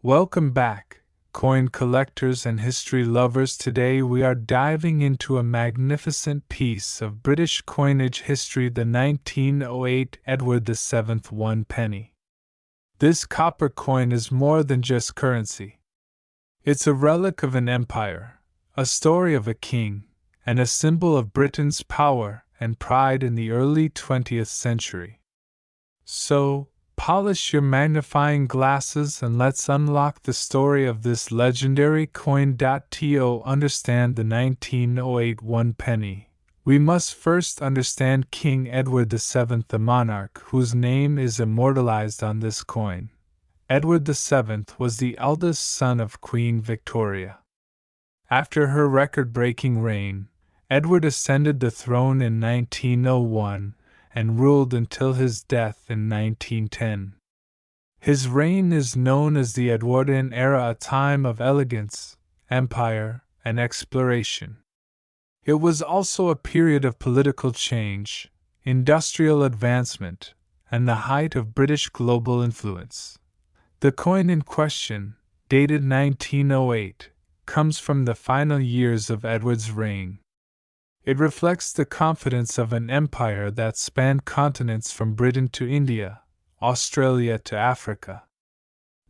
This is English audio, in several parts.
Welcome back, coin collectors and history lovers. Today we are diving into a magnificent piece of British coinage history, the 1908 Edward VII 1 penny. This copper coin is more than just currency. It's a relic of an empire, a story of a king, and a symbol of Britain's power and pride in the early 20th century. So, polish your magnifying glasses and let's unlock the story of this legendary coin. To understand the 1908 1 penny, we must first understand King Edward VII, the monarch whose name is immortalized on this coin. Edward VII was the eldest son of Queen Victoria. After her record-breaking reign, Edward ascended the throne in 1901 and ruled until his death in 1910. His reign is known as the Edwardian era, a time of elegance, empire, and exploration. It was also a period of political change, industrial advancement, and the height of British global influence. The coin in question, dated 1908, comes from the final years of Edward's reign. It reflects the confidence of an empire that spanned continents from Britain to India, Australia to Africa.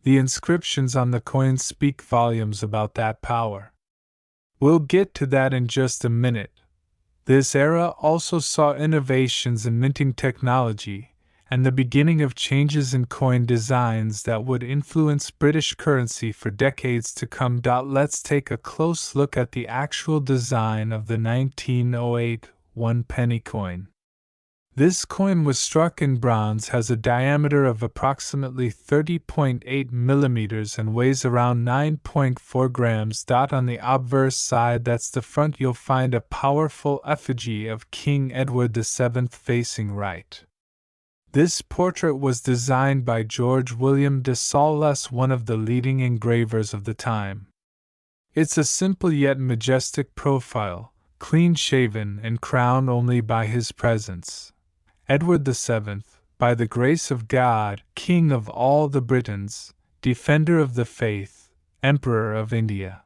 The inscriptions on the coin speak volumes about that power. We'll get to that in just a minute. This era also saw innovations in minting technology and the beginning of changes in coin designs that would influence British currency for decades to come. Let's take a close look at the actual design of the 1908 1 penny coin. This coin was struck in bronze, has a diameter of approximately 30.8 millimeters and weighs around 9.4 grams. On the obverse side, that's the front, you'll find a powerful effigy of King Edward VII facing right. This portrait was designed by George William de Saulles, one of the leading engravers of the time. It's a simple yet majestic profile, clean-shaven and crowned only by his presence. Edward VII, by the grace of God, King of all the Britons, Defender of the Faith, Emperor of India.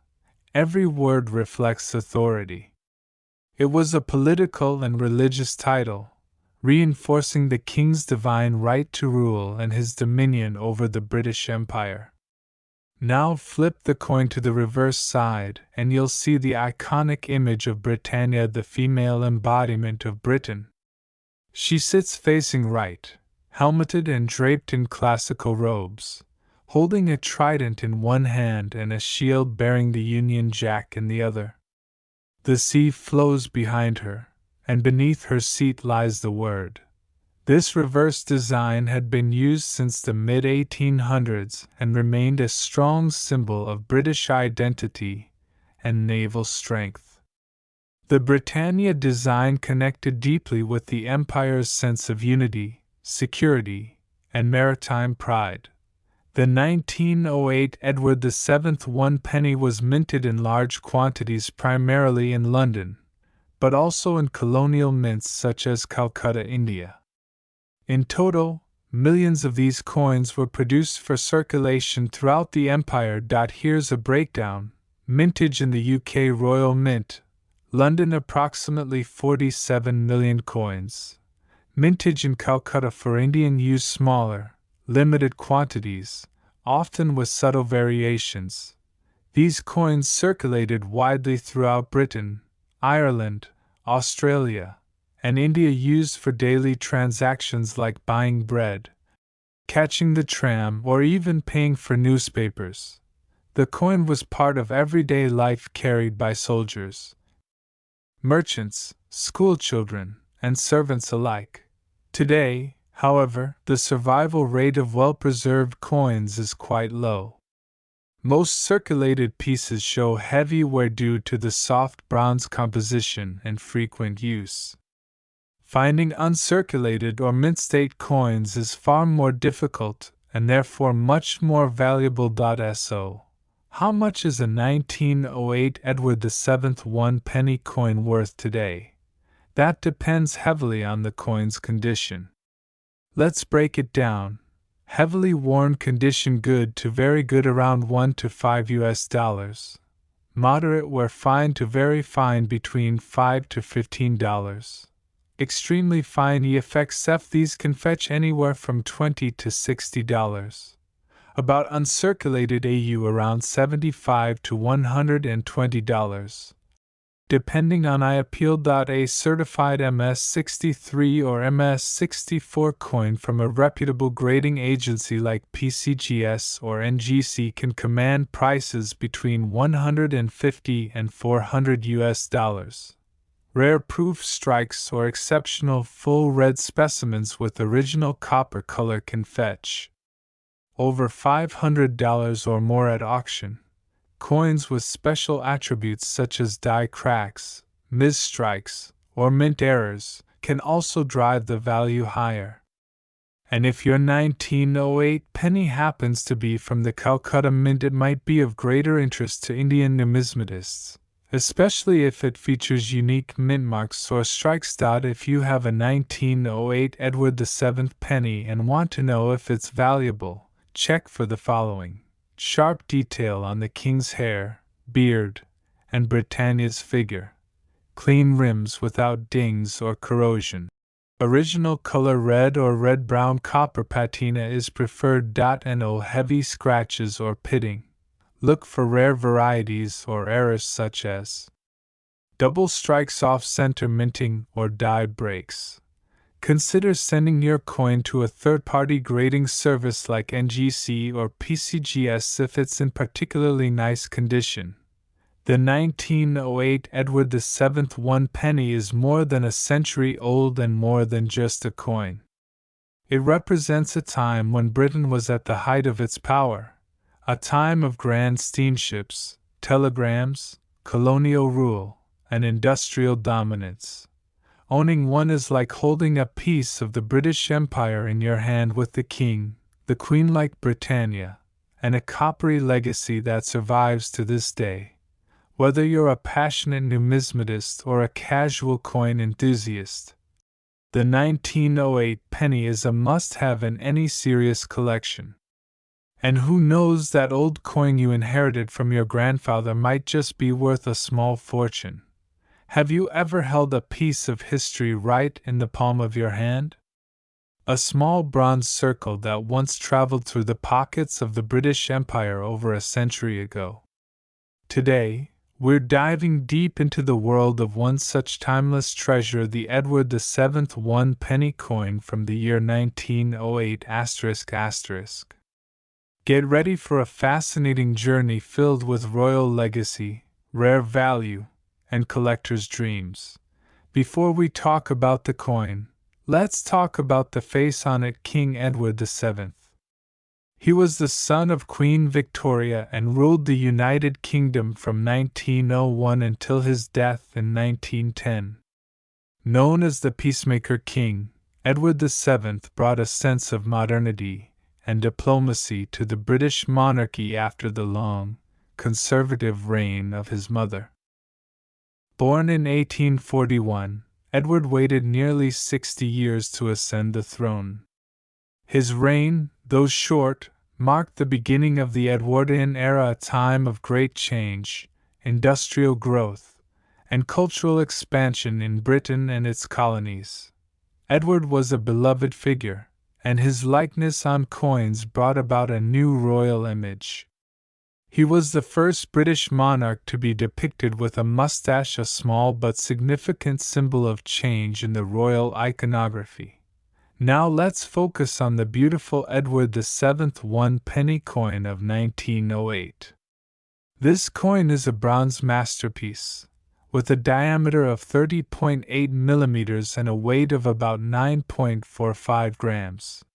Every word reflects authority. It was a political and religious title, reinforcing the king's divine right to rule and his dominion over the British Empire. Now flip the coin to the reverse side and you'll see the iconic image of Britannia, the female embodiment of Britain. She sits facing right, helmeted and draped in classical robes, holding a trident in one hand and a shield bearing the Union Jack in the other. The sea flows behind her, and beneath her seat lies the word. This reverse design had been used since the mid-1800s and remained a strong symbol of British identity and naval strength. The Britannia design connected deeply with the Empire's sense of unity, security, and maritime pride. The 1908 Edward VII 1 penny was minted in large quantities primarily in London, but also in colonial mints such as Calcutta, India. In total, millions of these coins were produced for circulation throughout the empire. Here's a breakdown. Mintage in the UK Royal Mint, London approximately 47 million coins. Mintage in Calcutta for Indian use smaller, limited quantities, often with subtle variations. These coins circulated widely throughout Britain, Ireland, Australia, and India, used for daily transactions like buying bread, catching the tram, or even paying for newspapers. The coin was part of everyday life carried by soldiers, merchants, schoolchildren, and servants alike. Today, however, the survival rate of well-preserved coins is quite low. Most circulated pieces show heavy wear due to the soft bronze composition and frequent use. Finding uncirculated or mint-state coins is far more difficult and therefore much more valuable. So, how much is a 1908 Edward VII 1 penny coin worth today? That depends heavily on the coin's condition. Let's break it down. Heavily worn condition good to very good around 1 to 5 US dollars. Moderate where fine to very fine between $5 to $15. Extremely fine EFXF these can fetch anywhere from $20 to $60. About uncirculated AU around $75 to $120. Depending on I appealed. A certified MS-63 or MS-64 coin from a reputable grading agency like PCGS or NGC can command prices between $150 and $400 US dollars. Rare proof strikes or exceptional full red specimens with original copper color can fetch over $500 or more at auction. Coins with special attributes such as die cracks, misstrikes, or mint errors can also drive the value higher. And if your 1908 penny happens to be from the Calcutta Mint, it might be of greater interest to Indian numismatists, especially if it features unique mint marks or strikes. If you have a 1908 Edward VII penny and want to know if it's valuable, check for the following: sharp detail on the king's hair, beard, and Britannia's figure. Clean rims without dings or corrosion. Original color red or red-brown copper patina is preferred. No heavy scratches or pitting. Look for rare varieties or errors such as double strikes off-center minting or die breaks. Consider sending your coin to a third-party grading service like NGC or PCGS if it's in particularly nice condition. The 1908 Edward VII 1 penny is more than a century old and more than just a coin. It represents a time when Britain was at the height of its power, a time of grand steamships, telegrams, colonial rule, and industrial dominance. Owning one is like holding a piece of the British Empire in your hand with the king, the queen like Britannia, and a coppery legacy that survives to this day. Whether you're a passionate numismatist or a casual coin enthusiast, the 1908 penny is a must-have in any serious collection. And who knows, that old coin you inherited from your grandfather might just be worth a small fortune. Have you ever held a piece of history right in the palm of your hand? A small bronze circle that once traveled through the pockets of the British Empire over a century ago. Today, we're diving deep into the world of one such timeless treasure, the Edward VII 1 penny coin from the year 1908***. Get ready for a fascinating journey filled with royal legacy, rare value, and collector's dreams. Before we talk about the coin, let's talk about the face on it, King Edward VII. He was the son of Queen Victoria and ruled the United Kingdom from 1901 until his death in 1910. Known as the Peacemaker King, Edward VII brought a sense of modernity and diplomacy to the British monarchy after the long, conservative reign of his mother. Born in 1841, Edward waited nearly 60 years to ascend the throne. His reign, though short, marked the beginning of the Edwardian era, a time of great change, industrial growth, and cultural expansion in Britain and its colonies. Edward was a beloved figure, and his likeness on coins brought about a new royal image. He was the first British monarch to be depicted with a mustache, a small but significant symbol of change in the royal iconography. Now let's focus on the beautiful Edward VII 1 penny coin of 1908. This coin is a bronze masterpiece, with a diameter of 30.8 millimeters and a weight of about 9.45 grams.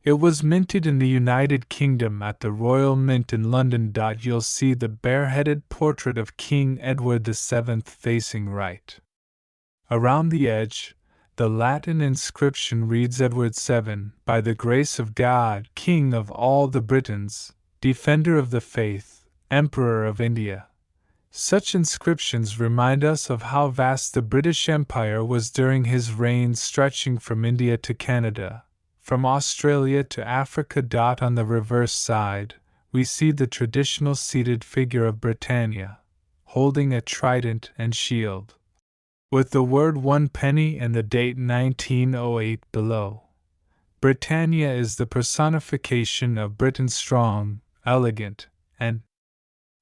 It was minted in the United Kingdom at the Royal Mint in London. You'll see the bareheaded portrait of King Edward VII facing right. Around the edge, the Latin inscription reads, Edward VII, by the grace of God, King of all the Britons, Defender of the Faith, Emperor of India. Such inscriptions remind us of how vast the British Empire was during his reign, stretching from India to Canada, From Australia to Africa. On the reverse side, we see the traditional seated figure of Britannia, holding a trident and shield, with the word 1 penny and the date 1908 below. Britannia is the personification of Britain, strong, elegant, and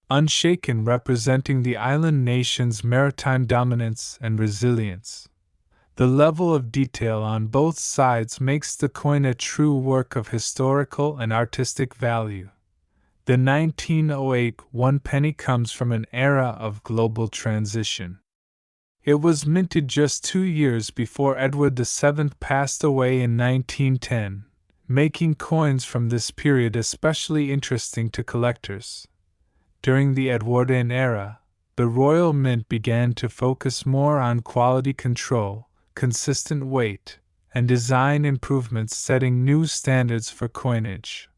unshaken, representing the island nation's maritime dominance and resilience. The level of detail on both sides makes the coin a true work of historical and artistic value. The 1908 1 penny comes from an era of global transition. It was minted just 2 years before Edward VII passed away in 1910, making coins from this period especially interesting to collectors. During the Edwardian era, the Royal Mint began to focus more on quality control, consistent weight, and design improvements, setting new standards for coinage.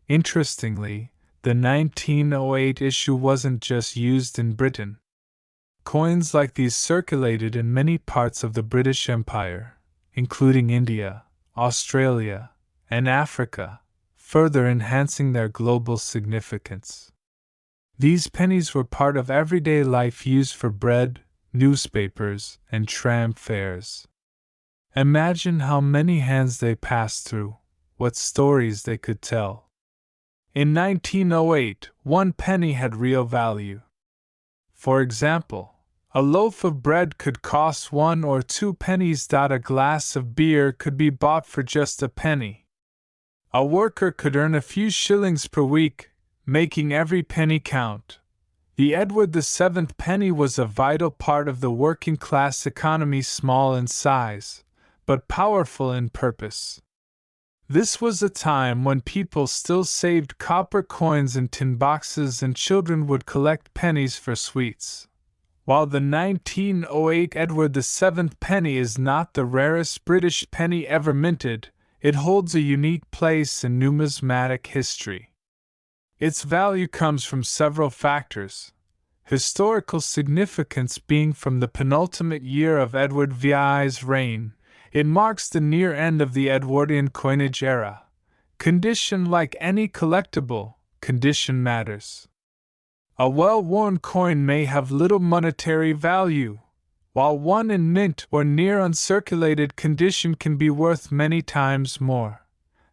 Interestingly, the 1908 issue wasn't just used in Britain. Coins like these circulated in many parts of the British Empire, including India, Australia, and Africa, further enhancing their global significance. These pennies were part of everyday life, used for bread, newspapers, and tram fares. Imagine how many hands they passed through, what stories they could tell. In 1908, 1 penny had real value. For example, a loaf of bread could cost 1 or 2 pennies. A glass of beer could be bought for just a penny. A worker could earn a few shillings per week, making every penny count. The Edward VII penny was a vital part of the working class economy, small in size, but powerful in purpose. This was a time when people still saved copper coins in tin boxes and children would collect pennies for sweets. While the 1908 Edward VII penny is not the rarest British penny ever minted, it holds a unique place in numismatic history. Its value comes from several factors, historical significance being from the penultimate year of Edward VI's reign. It marks the near end of the Edwardian coinage era. Condition: like any collectible, condition matters. A well-worn coin may have little monetary value, while one in mint or near uncirculated condition can be worth many times more.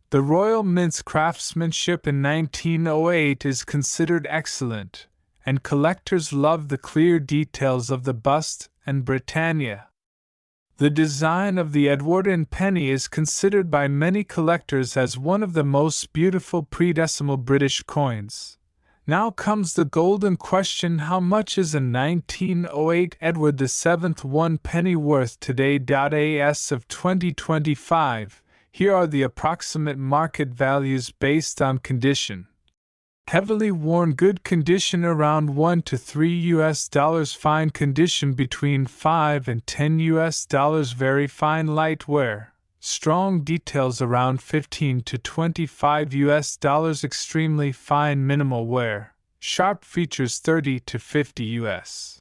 The Royal Mint's craftsmanship in 1908 is considered excellent, and collectors love the clear details of the bust and Britannia. The design of the Edwardian penny is considered by many collectors as one of the most beautiful pre-decimal British coins. Now comes the golden question: how much is a 1908 Edward VII 1 penny worth today? As of 2025, here are the approximate market values based on condition. Heavily worn, good condition, around $1 to $3, fine condition, between $5 and $10, very fine light wear, strong details, around $15 to $25, extremely fine minimal wear, sharp features, $30 to $50.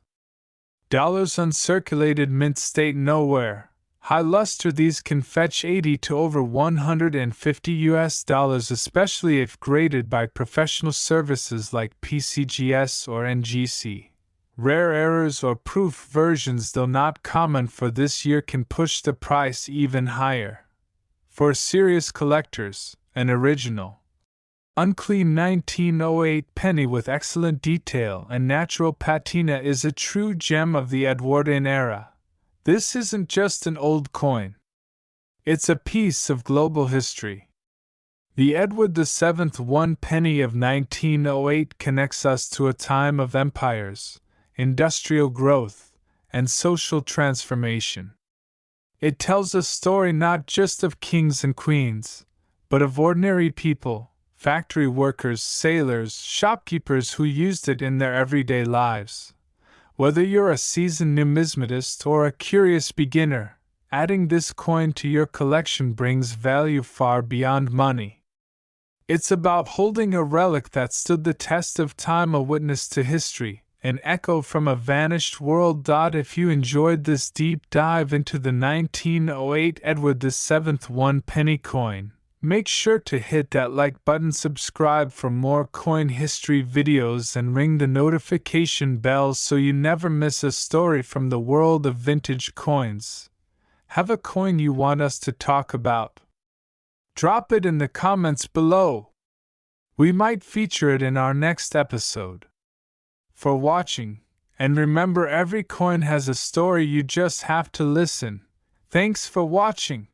Uncirculated, mint state, no wear, high luster. These can fetch $80 to over $150, especially if graded by professional services like PCGS or NGC. Rare errors or proof versions, though not common for this year, can push the price even higher. For serious collectors, an original, unclean 1908 penny with excellent detail and natural patina is a true gem of the Edwardian era. This isn't just an old coin. It's a piece of global history. The Edward VII 1 penny of 1908 connects us to a time of empires, industrial growth, and social transformation. It tells a story not just of kings and queens, but of ordinary people, factory workers, sailors, shopkeepers who used it in their everyday lives. Whether you're a seasoned numismatist or a curious beginner, adding this coin to your collection brings value far beyond money. It's about holding a relic that stood the test of time, a witness to history, an echo from a vanished world. If you enjoyed this deep dive into the 1908 Edward VII 1 penny coin, Make sure to hit that like button, subscribe for more coin history videos, and ring the notification bell so you never miss a story from the world of vintage coins. Have a coin you want us to talk about? Drop it in the comments below. We might feature it in our next episode. For watching, and remember, every coin has a story, you just have to listen. Thanks for watching.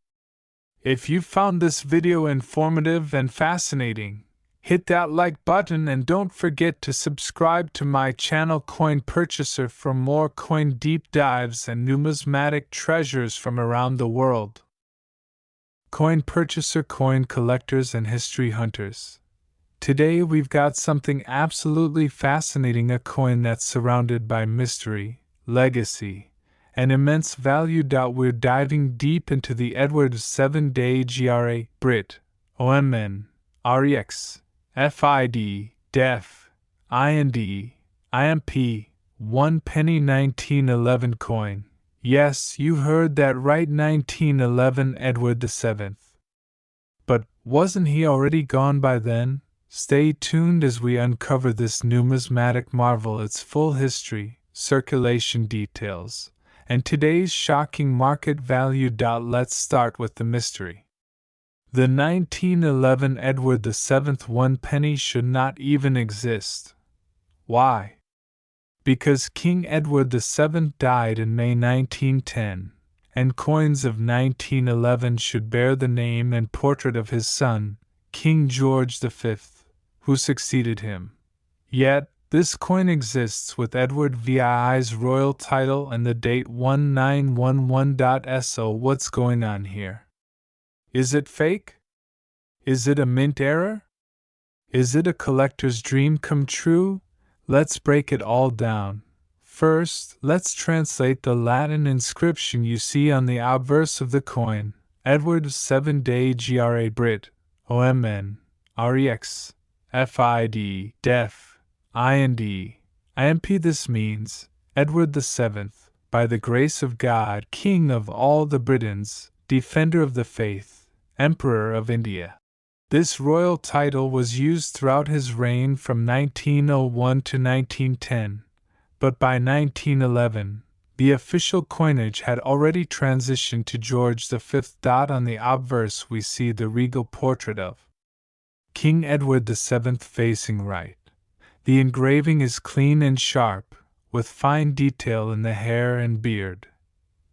If you found this video informative and fascinating, hit that like button and don't forget to subscribe to my channel Coin Purchaser for more coin deep dives and numismatic treasures from around the world. Coin Purchaser, coin collectors and history hunters. Today we've got something absolutely fascinating, a coin that's surrounded by mystery, legacy, and immense value. We're diving deep into the Edward VII GRA Brit, OMN, REX, FID, DEF, IND, IMP, 1 penny 1911 coin. Yes, you heard that right, 1911 Edward VII. But wasn't he already gone by then? Stay tuned as we uncover this numismatic marvel, its full history, circulation details, and today's shocking market value. Let's start with the mystery. The 1911 Edward VII 1 penny should not even exist. Why? Because King Edward VII died in May 1910, and coins of 1911 should bear the name and portrait of his son, King George V, who succeeded him. Yet, this coin exists with Edward VII's royal title and the date 1911. What's going on here? Is it fake? Is it a mint error? Is it a collector's dream come true? Let's break it all down. First, let's translate the Latin inscription you see on the obverse of the coin. Edward VII GRA Brit, OMN, REX, FID, DEF, IND, IMP. This means, Edward VII, by the grace of God, King of all the Britons, Defender of the Faith, Emperor of India. This royal title was used throughout his reign from 1901 to 1910, but by 1911, the official coinage had already transitioned to George V. On the obverse we see the regal portrait of King Edward VII facing right. The engraving is clean and sharp, with fine detail in the hair and beard,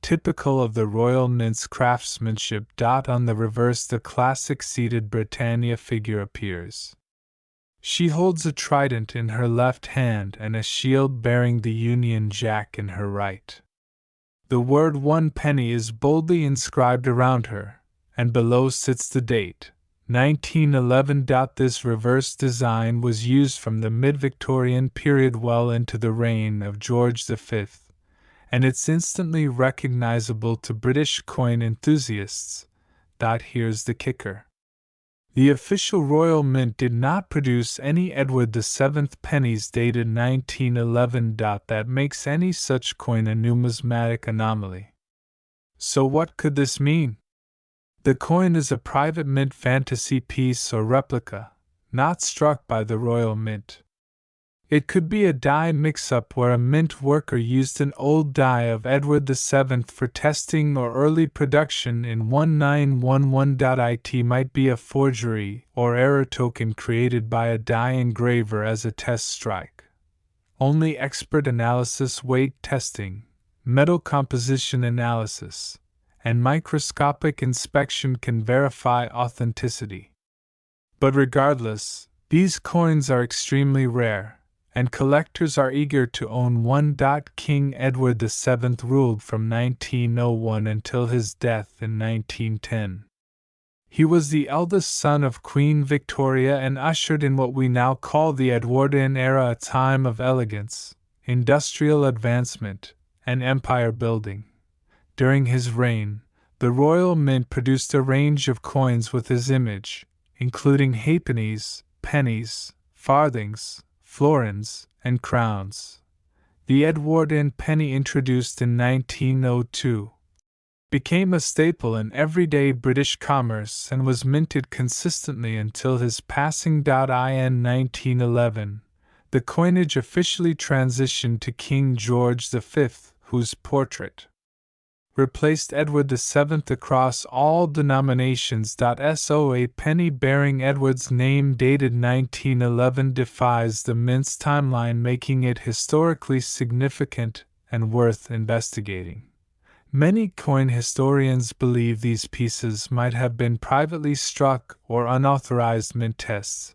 typical of the royal mint's craftsmanship. On the reverse, the classic seated Britannia figure appears. She holds a trident in her left hand and a shield bearing the Union Jack in her right. The word 1 penny is boldly inscribed around her, and below sits the date, 1911. This reverse design was used from the mid-Victorian period well into the reign of George V, and it's instantly recognizable to British coin enthusiasts. Here's the kicker. The official Royal Mint did not produce any Edward VII pennies dated 1911. That makes any such coin a numismatic anomaly. So what could this mean? The coin is a private mint fantasy piece or replica, not struck by the Royal Mint. It could be a die mix-up where a mint worker used an old die of Edward VII for testing or early production in 1911. It might be a forgery or error token created by a die engraver as a test strike. Only expert analysis, weight testing, metal composition analysis, and microscopic inspection can verify authenticity. But regardless, these coins are extremely rare, and collectors are eager to own one. King Edward VII ruled from 1901 until his death in 1910. He was the eldest son of Queen Victoria and ushered in what we now call the Edwardian era, a time of elegance, industrial advancement, and empire building. During his reign, the Royal Mint produced a range of coins with his image, including halfpennies, pennies, farthings, florins, and crowns. The Edwardian penny, introduced in 1902, became a staple in everyday British commerce and was minted consistently until his passing. In 1911, the coinage officially transitioned to King George V, whose portrait replaced Edward VII across all denominations. So a penny bearing Edward's name dated 1911 defies the mint's timeline, making it historically significant and worth investigating. Many coin historians believe these pieces might have been privately struck or unauthorized mint tests,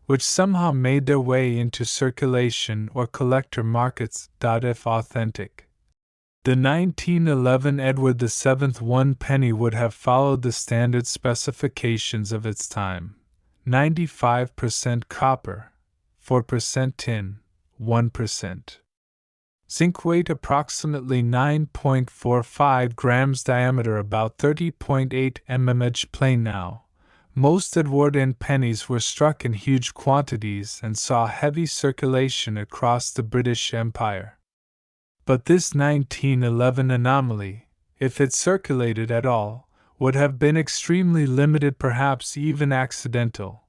which somehow made their way into circulation or collector markets. If authentic, the 1911 Edward VII 1 penny would have followed the standard specifications of its time: 95% copper, 4% tin, 1% zinc, weight approximately 9.45 grams, diameter about 30.8 mm, plain. Now, most Edwardian pennies were struck in huge quantities and saw heavy circulation across the British Empire. But this 1911 anomaly, if it circulated at all, would have been extremely limited, perhaps even accidental.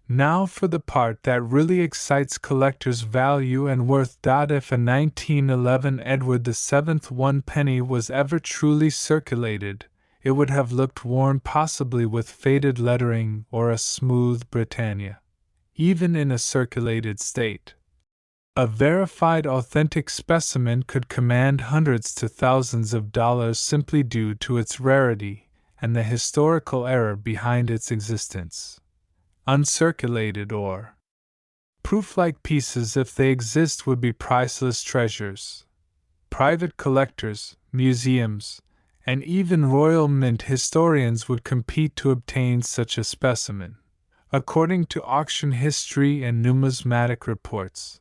Now for the part that really excites collectors' value and worth. If a 1911 Edward VII 1 penny was ever truly circulated, it would have looked worn, possibly with faded lettering or a smooth Britannia, even in a circulated state. A verified authentic specimen could command hundreds to thousands of dollars simply due to its rarity and the historical error behind its existence. Uncirculated or proof-like pieces, if they exist, would be priceless treasures. Private collectors, museums, and even Royal Mint historians would compete to obtain such a specimen. According to auction history and numismatic reports,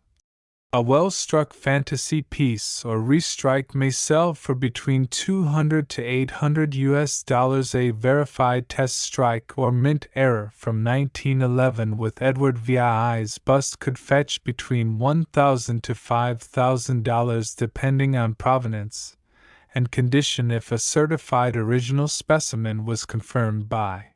a well-struck fantasy piece or restrike may sell for between $200 to $800. A verified test strike or mint error from 1911 with Edward VII's bust could fetch between $1,000 to $5,000 depending on provenance and condition. If a certified original specimen was confirmed by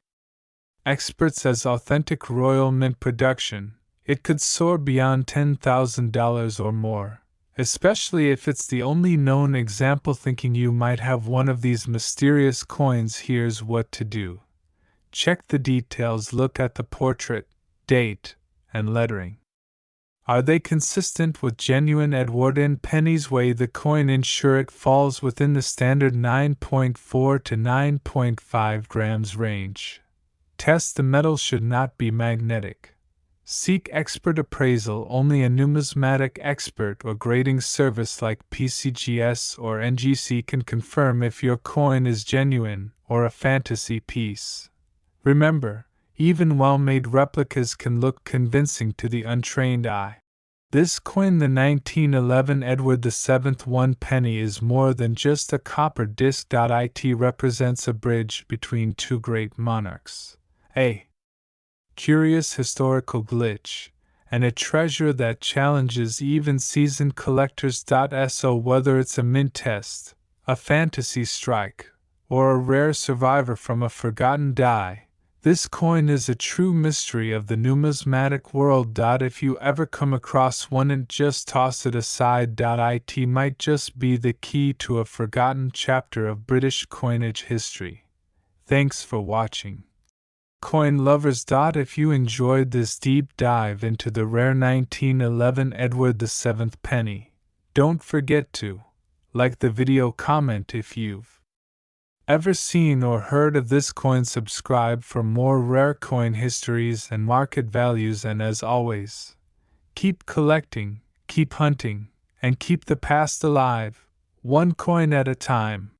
experts as authentic Royal Mint production, it could soar beyond $10,000 or more, especially if it's the only known example. Thinking you might have one of these mysterious coins? Here's what to do. Check the details, look at the portrait, date, and lettering. Are they consistent with genuine Edwardian pennies? Weigh the coin, ensure it falls within the standard 9.4 to 9.5 grams range. Test the metal should not be magnetic. Seek expert appraisal. Only a numismatic expert or grading service like PCGS or NGC can confirm if your coin is genuine or a fantasy piece. Remember, even well-made replicas can look convincing to the untrained eye. This coin, the 1911 Edward VII 1 penny, is more than just a copper disc. It represents a bridge between two great monarchs, a curious historical glitch, and a treasure that challenges even seasoned collectors. So whether it's a mint test, a fantasy strike, or a rare survivor from a forgotten die, this coin is a true mystery of the numismatic world. If you ever come across one and just toss it aside, it might just be the key to a forgotten chapter of British coinage history. Thanks for watching, coin lovers. If you enjoyed this deep dive into the rare 1911 Edward VII penny, don't forget to like the video, comment if you've ever seen or heard of this coin, subscribe for more rare coin histories and market values, and as always, keep collecting, keep hunting, and keep the past alive, one coin at a time.